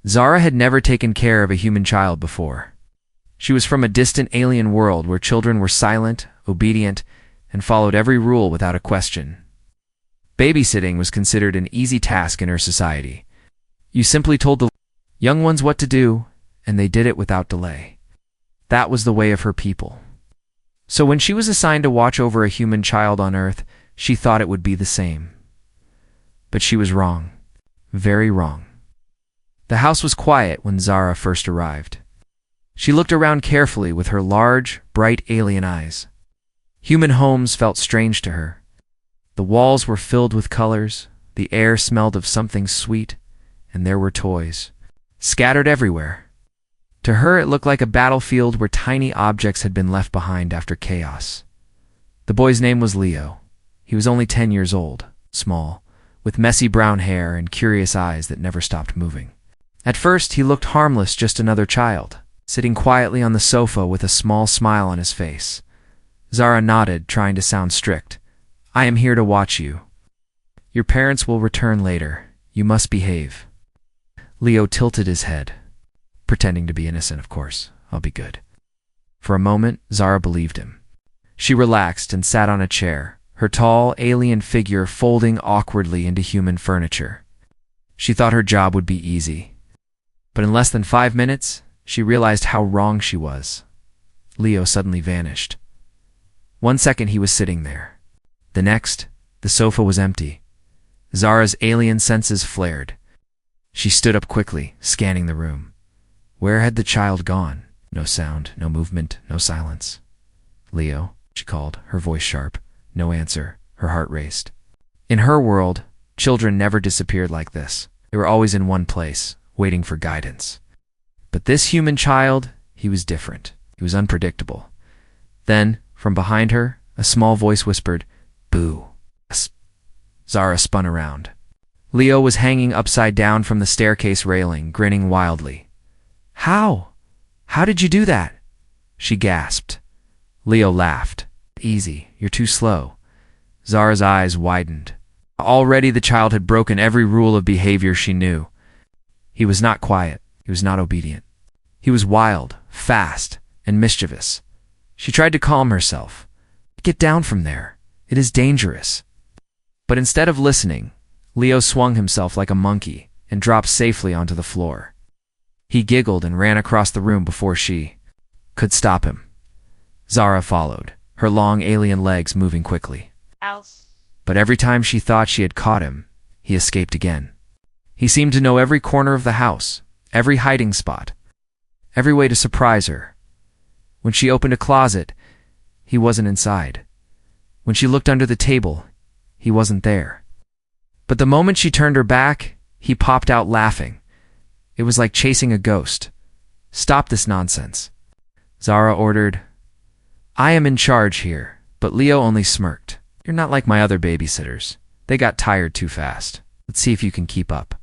Zara had never taken care of a human child before. She was from a distant alien world where children were silent, obedient, and followed every rule without a question. Babysitting was considered an easy task in her society. You simply told the young ones what to do, and they did it without delay. That was the way of her people. So when she was assigned to watch over a human child on Earth, she thought it would be the same. But she was wrong. Very wrong. The house was quiet when Zara first arrived. She looked around carefully with her large, bright alien eyes. Human homes felt strange to her. The walls were filled with colors, the air smelled of something sweet, and there were toys, scattered everywhere. To her it looked like a battlefield where tiny objects had been left behind after chaos. The boy's name was Leo. He was only 10 years old, small, with messy brown hair and curious eyes that never stopped moving. At first he looked harmless, just another child, sitting quietly on the sofa with a small smile on his face. Zara nodded, trying to sound strict. "I am here to watch you. Your parents will return later. You must behave." Leo tilted his head, pretending to be innocent, of course. "I'll be good." For a moment, Zara believed him. She relaxed and sat on a chair, her tall, alien figure folding awkwardly into human furniture. She thought her job would be easy. But in less than 5 minutes, she realized how wrong she was. Leo suddenly vanished. 1 second he was sitting there. The next, the sofa was empty. Zara's alien senses flared. She stood up quickly, scanning the room. Where had the child gone? No sound, no movement, no silence. "Leo," she called, her voice sharp. No answer. Her heart raced. In her world, children never disappeared like this. They were always in one place, waiting for guidance. But this human child, he was different. He was unpredictable. Then, from behind her, a small voice whispered, "Boo." Zara spun around. Leo was hanging upside down from the staircase railing, grinning wildly. "How? How did you do that?" she gasped. Leo laughed. "Easy, you're too slow." Zara's eyes widened. Already the child had broken every rule of behavior she knew. He was not quiet. He was not obedient. He was wild, fast, and mischievous. She tried to calm herself. "Get down from there. It is dangerous." But instead of listening, Leo swung himself like a monkey and dropped safely onto the floor. He giggled and ran across the room before she could stop him. Zara followed, her long alien legs moving quickly. Else. But every time she thought she had caught him, he escaped again. He seemed to know every corner of the house, every hiding spot, every way to surprise her. When she opened a closet, he wasn't inside. When she looked under the table, he wasn't there. But the moment she turned her back, he popped out laughing. It was like chasing a ghost. "Stop this nonsense," Zara ordered. "I am in charge here," but Leo only smirked. "You're not like my other babysitters. They got tired too fast. Let's see if you can keep up."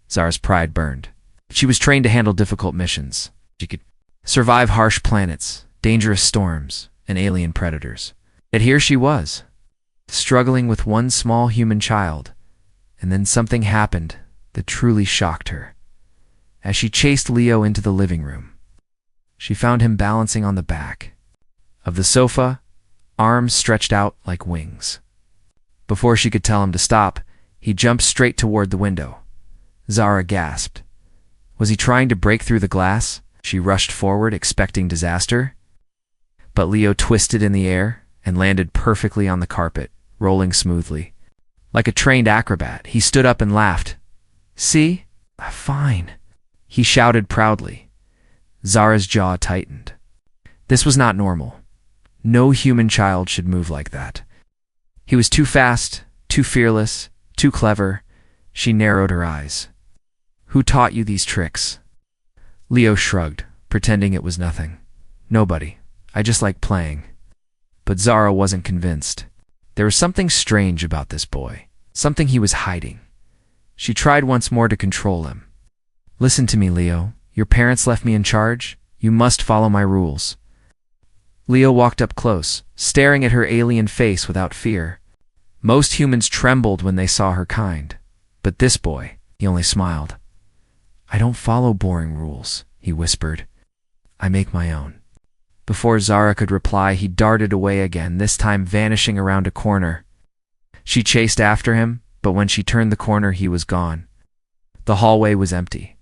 Zara's pride burned. She was trained to handle difficult missions. She could survive harsh planets, dangerous storms, and alien predators. Yet here she was, struggling with one small human child, and then something happened that truly shocked her. As she chased Leo into the living room, she found him balancing on the back of the sofa, arms stretched out like wings. Before she could tell him to stop, he jumped straight toward the window. Zara gasped. Was he trying to break through the glass? She rushed forward, expecting disaster. But Leo twisted in the air and landed perfectly on the carpet, rolling smoothly. Like a trained acrobat, he stood up and laughed. "See? Fine," he shouted proudly. Zara's jaw tightened. This was not normal. No human child should move like that. He was too fast, too fearless, too clever. She narrowed her eyes. "Who taught you these tricks?" Leo shrugged, pretending it was nothing. "Nobody. I just like playing." But Zara wasn't convinced. There was something strange about this boy, something he was hiding. She tried once more to control him. "Listen to me, Leo. Your parents left me in charge. You must follow my rules." Leo walked up close, staring at her alien face without fear. Most humans trembled when they saw her kind. But this boy, he only smiled. I don't follow boring rules, he whispered. I make my own. Before Zara could reply, he darted away again, this time vanishing around a corner. She chased after him, but when she turned the corner, he was gone. The hallway was empty.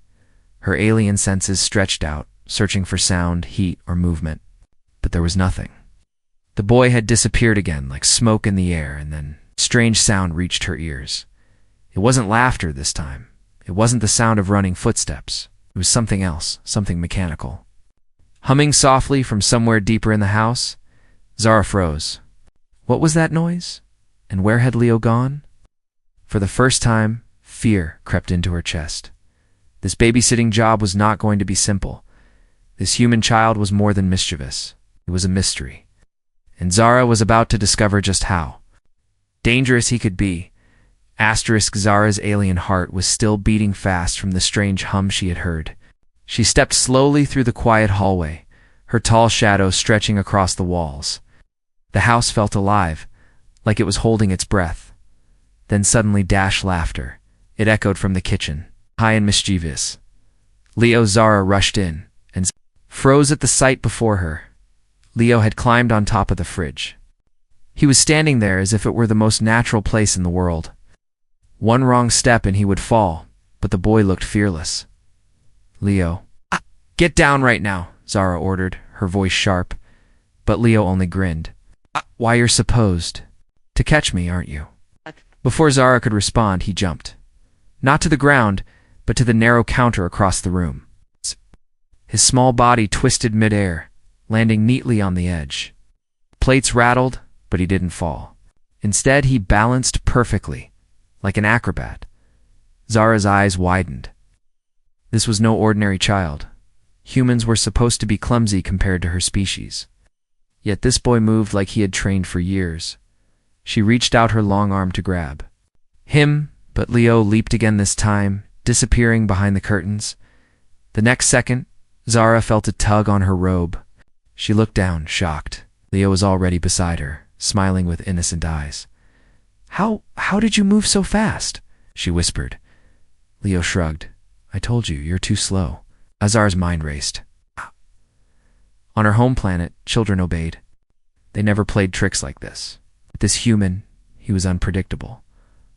Her alien senses stretched out, searching for sound, heat, or movement. But there was nothing. The boy had disappeared again, like smoke in the air, and then a strange sound reached her ears. It wasn't laughter this time. It wasn't the sound of running footsteps. It was something else, something mechanical. Humming softly from somewhere deeper in the house, Zara froze. What was that noise? And where had Leo gone? For the first time, fear crept into her chest. This babysitting job was not going to be simple. This human child was more than mischievous. It was a mystery. And Zara was about to discover just how dangerous he could be. Zara's alien heart was still beating fast from the strange hum she had heard. She stepped slowly through the quiet hallway, her tall shadow stretching across the walls. The house felt alive, like it was holding its breath. Then suddenly laughter. It echoed from the kitchen, high and mischievous. Zara rushed in, and froze at the sight before her. Leo had climbed on top of the fridge. He was standing there as if it were the most natural place in the world. One wrong step and he would fall, but the boy looked fearless. Leo. Get down right now, Zara ordered, her voice sharp. But Leo only grinned. Why, you're supposed to catch me, aren't you? Before Zara could respond, he jumped. Not to the ground, but to the narrow counter across the room. His small body twisted midair, landing neatly on the edge. Plates rattled, but he didn't fall. Instead, he balanced perfectly, like an acrobat. Zara's eyes widened. This was no ordinary child. Humans were supposed to be clumsy compared to her species. Yet this boy moved like he had trained for years. She reached out her long arm to grab him, but Leo leaped again this time, disappearing behind the curtains. The next second, Zara felt a tug on her robe. She looked down, shocked. Leo was already beside her, smiling with innocent eyes. How did you move so fast? She whispered. Leo shrugged. I told you, you're too slow. Zara's mind raced. On her home planet, children obeyed. They never played tricks like this. With this human, he was unpredictable.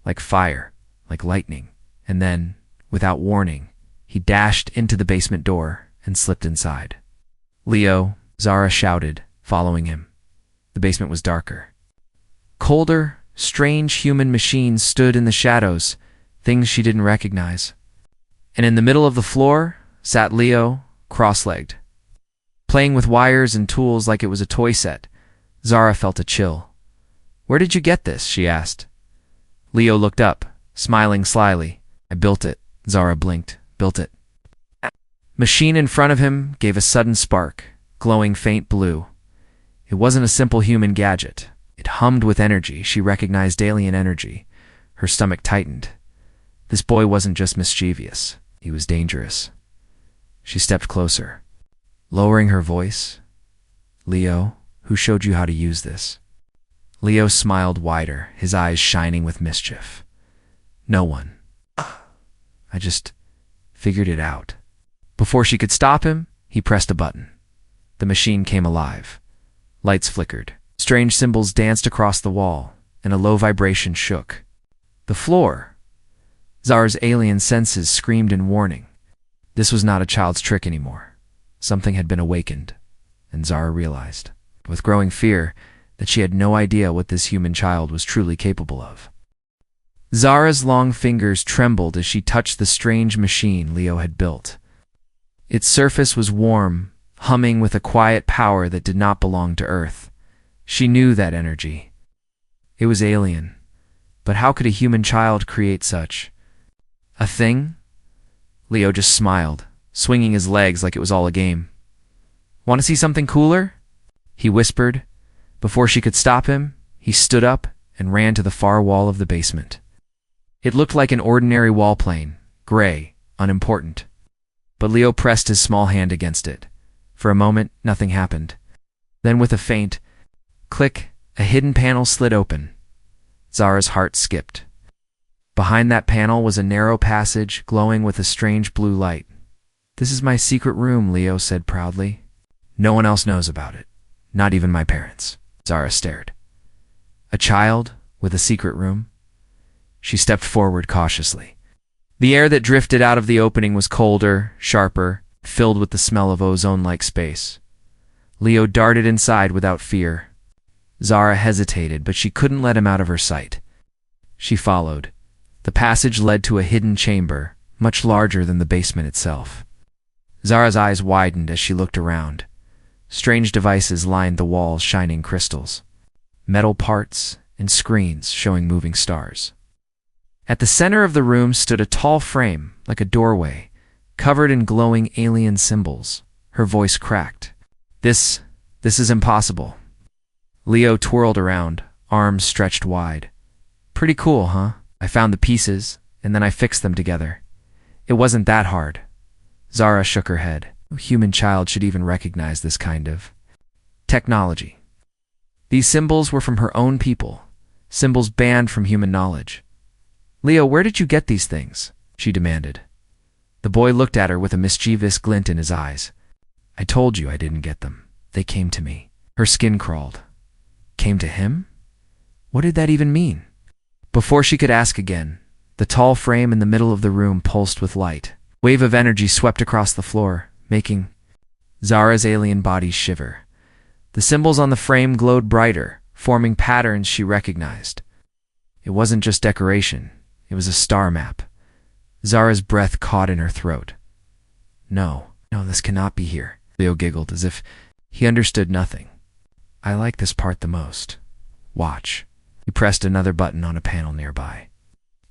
Like fire, like lightning. And then, without warning, he dashed into the basement door and slipped inside. Leo, Zara shouted, following him. The basement was darker. Colder, strange human machines stood in the shadows, things she didn't recognize. And in the middle of the floor sat Leo, cross-legged. Playing with wires and tools like it was a toy set, Zara felt a chill. Where did you get this? She asked. Leo looked up, smiling slyly. I built it, Zara blinked. Built it. Machine in front of him gave a sudden spark, glowing faint blue. It wasn't a simple human gadget. It hummed with energy. She recognized alien energy. Her stomach tightened. This boy wasn't just mischievous. He was dangerous. She stepped closer, lowering her voice. Leo, who showed you how to use this? Leo smiled wider, his eyes shining with mischief. No one. I just figured it out. Before she could stop him, he pressed a button. The machine came alive. Lights flickered. Strange symbols danced across the wall, and a low vibration shook the floor. Zara's alien senses screamed in warning. This was not a child's trick anymore. Something had been awakened, and Zara realized, with growing fear, that she had no idea what this human child was truly capable of. Zara's long fingers trembled as she touched the strange machine Leo had built. Its surface was warm, humming with a quiet power that did not belong to Earth. She knew that energy. It was alien. But how could a human child create such a thing? Leo just smiled, swinging his legs like it was all a game. Want to see something cooler? He whispered. Before she could stop him, he stood up and ran to the far wall of the basement. It looked like an ordinary wall plane, gray, unimportant. But Leo pressed his small hand against it. For a moment, nothing happened. Then with a faint click, a hidden panel slid open. Zara's heart skipped. Behind that panel was a narrow passage glowing with a strange blue light. "This is my secret room," Leo said proudly. "No one else knows about it. Not even my parents." Zara stared. A child with a secret room? She stepped forward cautiously. The air that drifted out of the opening was colder, sharper, filled with the smell of ozone-like space. Leo darted inside without fear. Zara hesitated, but she couldn't let him out of her sight. She followed. The passage led to a hidden chamber, much larger than the basement itself. Zara's eyes widened as she looked around. Strange devices lined the walls, shining crystals, metal parts, and screens showing moving stars. At the center of the room stood a tall frame, like a doorway, covered in glowing alien symbols. Her voice cracked. This is impossible." Leo twirled around, arms stretched wide. "Pretty cool, huh? I found the pieces, and then I fixed them together. It wasn't that hard." Zara shook her head. No human child should even recognize this kind of technology. These symbols were from her own people, symbols banned from human knowledge. "Leo, where did you get these things?" she demanded. The boy looked at her with a mischievous glint in his eyes. "I told you I didn't get them. They came to me." Her skin crawled. Came to him? What did that even mean? Before she could ask again, the tall frame in the middle of the room pulsed with light. A wave of energy swept across the floor, making Zara's alien body shiver. The symbols on the frame glowed brighter, forming patterns she recognized. It wasn't just decoration. It was a star map. Zara's breath caught in her throat. No, this cannot be here." Leo giggled as if he understood nothing. "I like this part the most. Watch." He pressed another button on a panel nearby.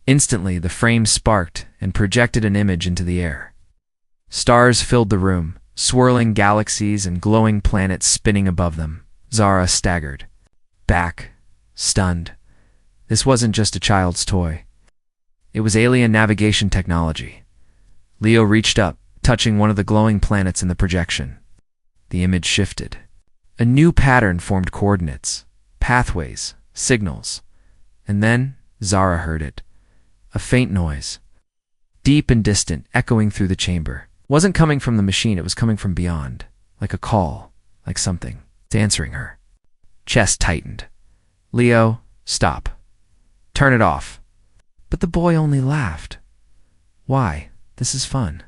Instantly, the frame sparked and projected an image into the air. Stars filled the room, swirling galaxies and glowing planets spinning above them. Zara staggered, back, stunned. This wasn't just a child's toy. It was alien navigation technology. Leo reached up, touching one of the glowing planets in the projection. The image shifted. A new pattern formed coordinates, pathways, signals. And then Zara heard it. A faint noise, deep and distant, echoing through the chamber. It wasn't coming from the machine, it was coming from beyond, like a call, like something. It's answering her. Chest tightened. "Leo, stop. Turn it off." But the boy only laughed. "Why? This is fun."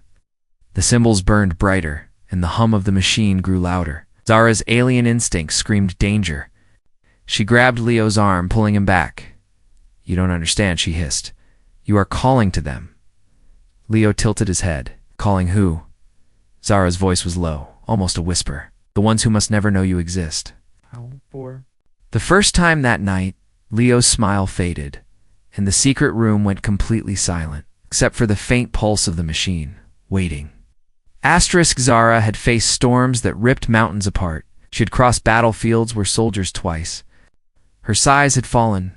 The symbols burned brighter, and the hum of the machine grew louder. Zara's alien instinct screamed danger. She grabbed Leo's arm, pulling him back. "You don't understand," she hissed. "You are calling to them." Leo tilted his head. "Calling who?" Zara's voice was low, almost a whisper. "The ones who must never know you exist." How for? The first time that night, Leo's smile faded, and the secret room went completely silent, except for the faint pulse of the machine, waiting. Zara had faced storms that ripped mountains apart. She had crossed battlefields where soldiers twice. Her size had fallen.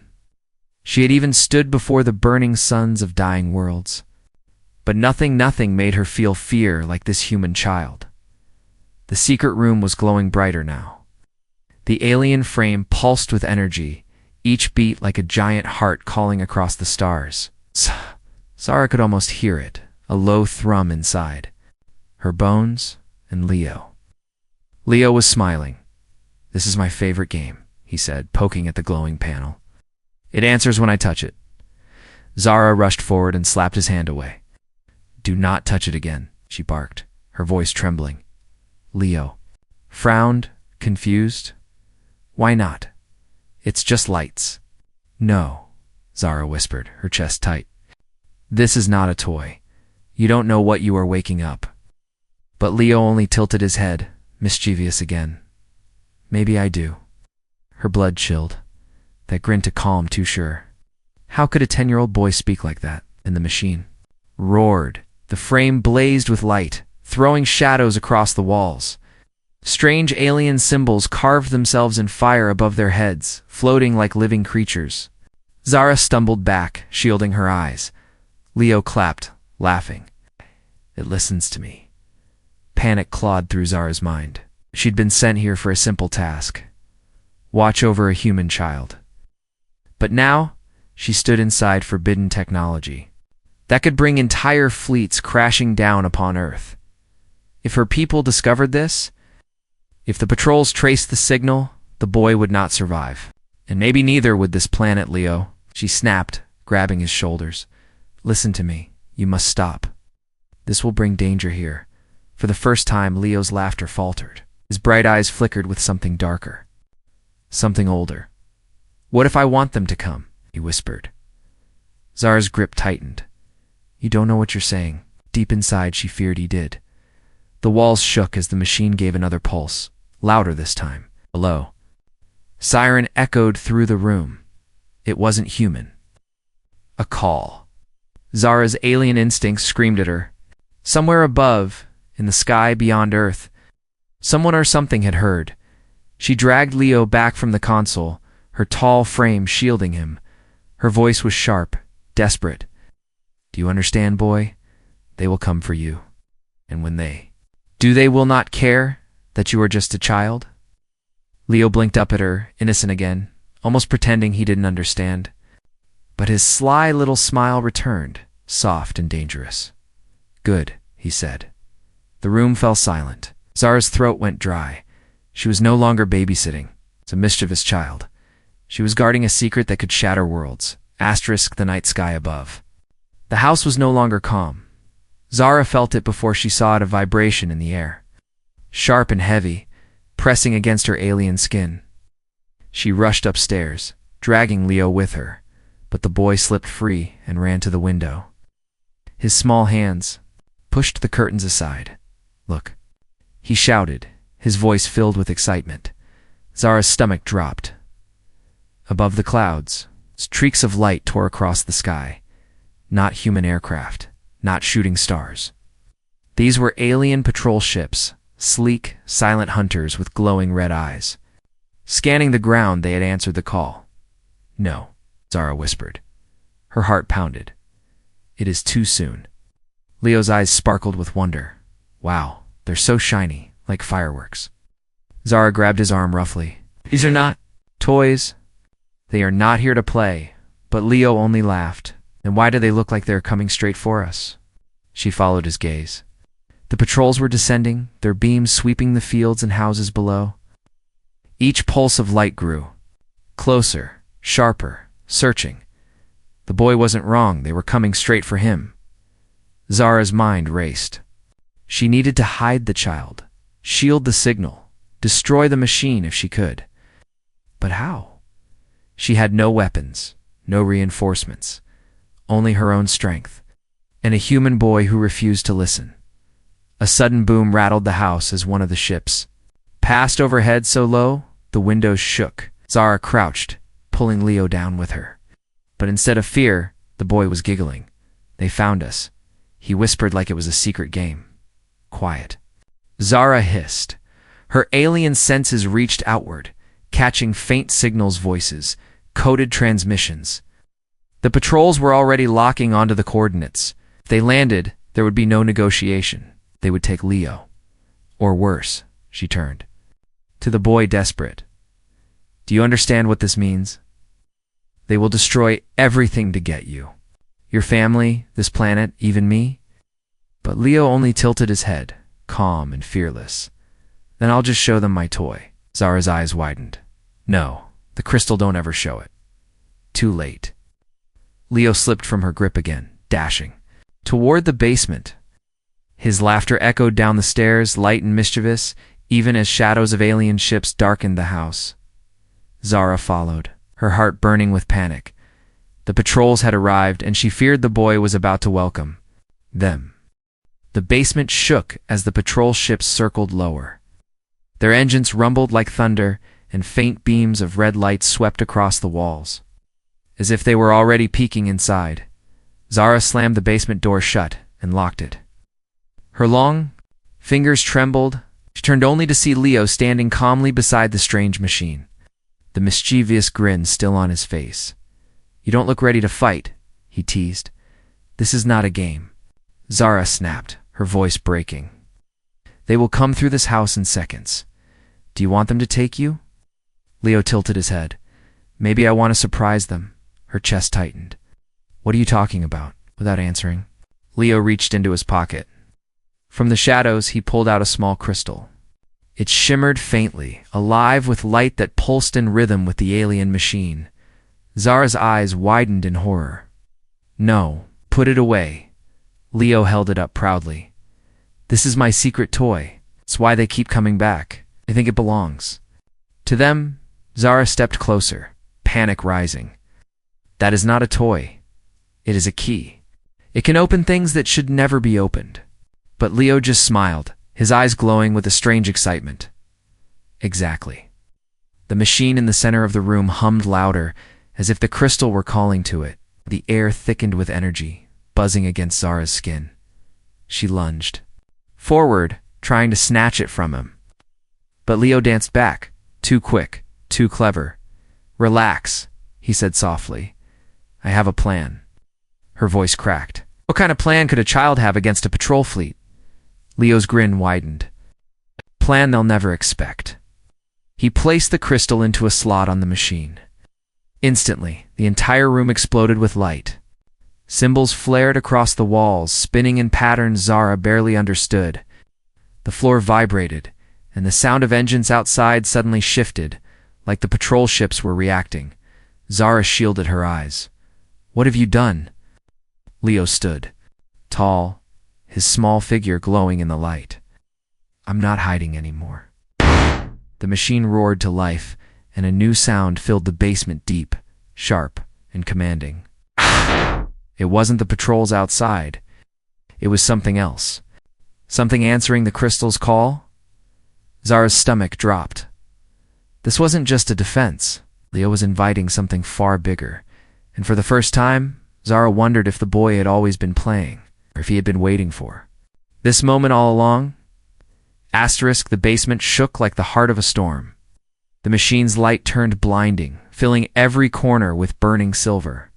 She had even stood before the burning suns of dying worlds. But nothing made her feel fear like this human child. The secret room was glowing brighter now. The alien frame pulsed with energy, each beat like a giant heart calling across the stars. Zara could almost hear it, a low thrum inside. Her bones and Leo. Leo was smiling. "This is my favorite game," he said, poking at the glowing panel. "It answers when I touch it." Zara rushed forward and slapped his hand away. "Do not touch it again," she barked, her voice trembling. Leo frowned, confused. "Why not? It's just lights." "No," Zara whispered, her chest tight. "This is not a toy. You don't know what you are waking up." But Leo only tilted his head, mischievous again. "Maybe I do." Her blood chilled. That grin to calm, too sure. How could a 10-year-old boy speak like that? And the machine roared. The frame blazed with light, throwing shadows across the walls. Strange alien symbols carved themselves in fire above their heads, floating like living creatures. Zara stumbled back, shielding her eyes. Leo clapped, laughing. "It listens to me." Panic clawed through Zara's mind. She'd been sent here for a simple task. Watch over a human child. But now, She stood inside forbidden technology that could bring entire fleets crashing down upon Earth. If her people discovered this, if the patrols traced the signal, the boy would not survive. And maybe neither would this planet, Leo, she snapped, grabbing his shoulders. Listen to me. You must stop. This will bring danger here. For the first time, Leo's laughter faltered. His bright eyes flickered with something darker. Something older. What if I want them to come? He whispered. Zara's grip tightened. You don't know what you're saying. Deep inside, she feared he did. The walls shook as the machine gave another pulse, louder this time. Hello. Siren echoed through the room. It wasn't human. A call. Zara's alien instincts screamed at her. Somewhere above, in the sky beyond Earth, someone or something had heard. She dragged Leo back from the console, her tall frame shielding him. Her voice was sharp, desperate. Do you understand, boy? They will come for you. And when they do, they will not care that you are just a child? Leo blinked up at her, innocent again, almost pretending he didn't understand. But his sly little smile returned, soft and dangerous. Good, he said. The room fell silent. Zara's throat went dry. She was no longer babysitting. It's a mischievous child. She was guarding a secret that could shatter worlds, asterisk the night sky above. The house was no longer calm. Zara felt it before she saw it, a vibration in the air. Sharp and heavy, pressing against her alien skin. She rushed upstairs, dragging Leo with her, but the boy slipped free and ran to the window. His small hands pushed the curtains aside. Look, he shouted, his voice filled with excitement. Zara's stomach dropped. Above the clouds, streaks of light tore across the sky. Not human aircraft, not shooting stars. These were alien patrol ships, sleek, silent hunters with glowing red eyes. Scanning the ground, they had answered the call. No, Zara whispered. Her heart pounded. It is too soon. Leo's eyes sparkled with wonder. Wow, they're so shiny, like fireworks. Zara grabbed his arm roughly. These are not toys. They are not here to play. But Leo only laughed. Then why do they look like they're coming straight for us? She followed his gaze. The patrols were descending, their beams sweeping the fields and houses below. Each pulse of light grew. Closer, sharper, searching. The boy wasn't wrong, they were coming straight for him. Zara's mind raced. She needed to hide the child, shield the signal, destroy the machine if she could. But how? She had no weapons, no reinforcements, only her own strength, and a human boy who refused to listen. A sudden boom rattled the house as one of the ships passed overhead so low, the windows shook. Zara crouched, pulling Leo down with her. But instead of fear, the boy was giggling. They found us. He whispered like it was a secret game. Quiet. Zara hissed. Her alien senses reached outward, catching faint signals, voices, coded transmissions. The patrols were already locking onto the coordinates. If they landed, there would be no negotiation. They would take Leo. Or worse, she turned. To the boy, desperate. Do you understand what this means? They will destroy everything to get you. Your family, this planet, even me. But Leo only tilted his head, calm and fearless. Then I'll just show them my toy. Zara's eyes widened. No, the crystal don't ever show it. Too late. Leo slipped from her grip again, dashing toward the basement. His laughter echoed down the stairs, light and mischievous, even as shadows of alien ships darkened the house. Zara followed, her heart burning with panic. The patrols had arrived, and she feared the boy was about to welcome them. The basement shook as the patrol ships circled lower. Their engines rumbled like thunder, and faint beams of red light swept across the walls, as if they were already peeking inside. Zara slammed the basement door shut and locked it. Her long fingers trembled. She turned only to see Leo standing calmly beside the strange machine, the mischievous grin still on his face. You don't look ready to fight, he teased. This is not a game. Zara snapped, her voice breaking. They will come through this house in seconds. Do you want them to take you? Leo tilted his head. Maybe I want to surprise them. Her chest tightened. "What are you talking about?" Without answering, Leo reached into his pocket. From the shadows, he pulled out a small crystal. It shimmered faintly, alive with light that pulsed in rhythm with the alien machine. Zara's eyes widened in horror. "No, put it away." Leo held it up proudly. "This is my secret toy. It's why they keep coming back. They think it belongs." To them, Zara stepped closer, panic rising. "That is not a toy. It is a key. It can open things that should never be opened." But Leo just smiled, his eyes glowing with a strange excitement. Exactly. The machine in the center of the room hummed louder, as if the crystal were calling to it. The air thickened with energy, buzzing against Zara's skin. She lunged forward, trying to snatch it from him. But Leo danced back, too quick, too clever. "Relax," he said softly. "I have a plan." Her voice cracked. What kind of plan could a child have against a patrol fleet? Leo's grin widened. "Plan they'll never expect." He placed the crystal into a slot on the machine. Instantly, the entire room exploded with light. Symbols flared across the walls, spinning in patterns Zara barely understood. The floor vibrated, and the sound of engines outside suddenly shifted, like the patrol ships were reacting. Zara shielded her eyes. "What have you done?" Leo stood, tall, his small figure glowing in the light. "I'm not hiding anymore." The machine roared to life, and a new sound filled the basement deep, sharp, and commanding. It wasn't the patrols outside. It was something else. Something answering the crystal's call? Zara's stomach dropped. This wasn't just a defense. Leo was inviting something far bigger. And for the first time, Zara wondered if the boy had always been playing, or if he had been waiting for this moment all along. The basement shook like the heart of a storm. The machine's light turned blinding, filling every corner with burning silver.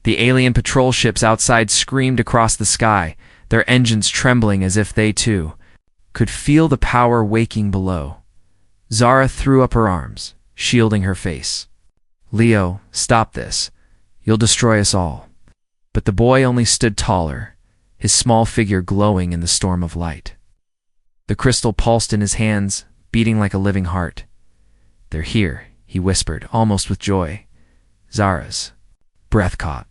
The alien patrol ships outside screamed across the sky, their engines trembling as if they, too, could feel the power waking below. Zara threw up her arms, shielding her face. "Leo, stop this. You'll destroy us all." But the boy only stood taller, his small figure glowing in the storm of light. The crystal pulsed in his hands, beating like a living heart. "They're here," he whispered, almost with joy. Zara's breath caught.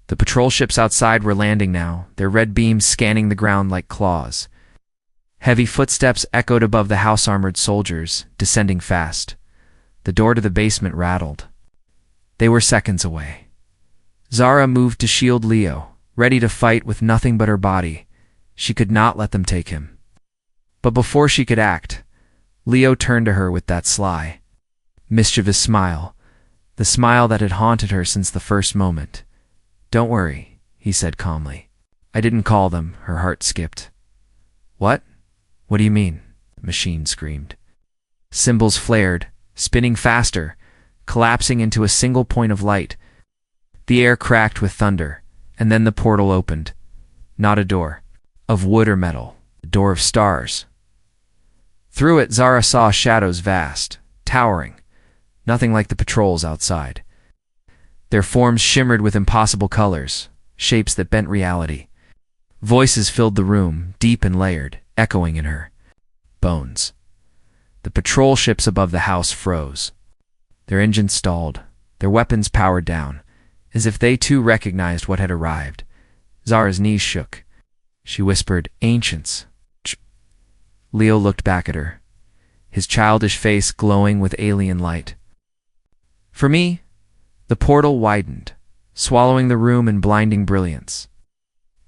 The patrol ships outside were landing now, their red beams scanning the ground like claws. Heavy footsteps echoed above the house-armored soldiers, descending fast. The door to the basement rattled. They were seconds away. Zara moved to shield Leo, ready to fight with nothing but her body. She could not let them take him. But before she could act, Leo turned to her with that sly, mischievous smile, the smile that had haunted her since the first moment. "Don't worry," he said calmly. "I didn't call them." Her heart skipped. "What? What do you mean?" the machine screamed. Symbols flared, spinning faster, collapsing into a single point of light. The air cracked with thunder, and then the portal opened. Not a door of wood or metal, a door of stars. Through it, Zara saw shadows vast, towering, nothing like the patrols outside. Their forms shimmered with impossible colors, shapes that bent reality. Voices filled the room, deep and layered, echoing in her bones. The patrol ships above the house froze. Their engines stalled, their weapons powered down, as if they too recognized what had arrived. Zara's knees shook. She whispered, "Ancients." Leo looked back at her, his childish face glowing with alien light. For me, the portal widened, swallowing the room in blinding brilliance.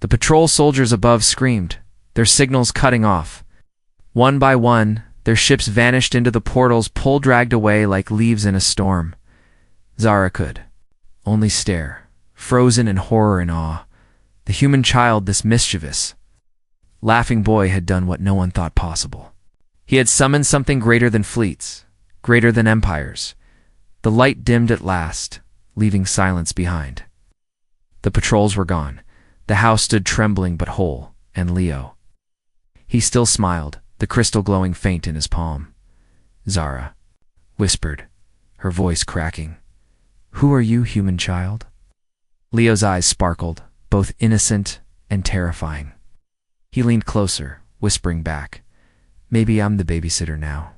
The patrol soldiers above screamed, their signals cutting off. One by one, their ships vanished into the portal's pull, dragged away like leaves in a storm. Zara could only stare, frozen in horror and awe. The human child, this mischievous, laughing boy, had done what no one thought possible. He had summoned something greater than fleets, greater than empires. The light dimmed at last, leaving silence behind. The patrols were gone. The house stood trembling but whole, and Leo. He still smiled, the crystal glowing faint in his palm. "Zara," whispered, her voice cracking. Who are you, human child? Leo's eyes sparkled, both innocent and terrifying. He leaned closer, whispering back, "Maybe I'm the babysitter now."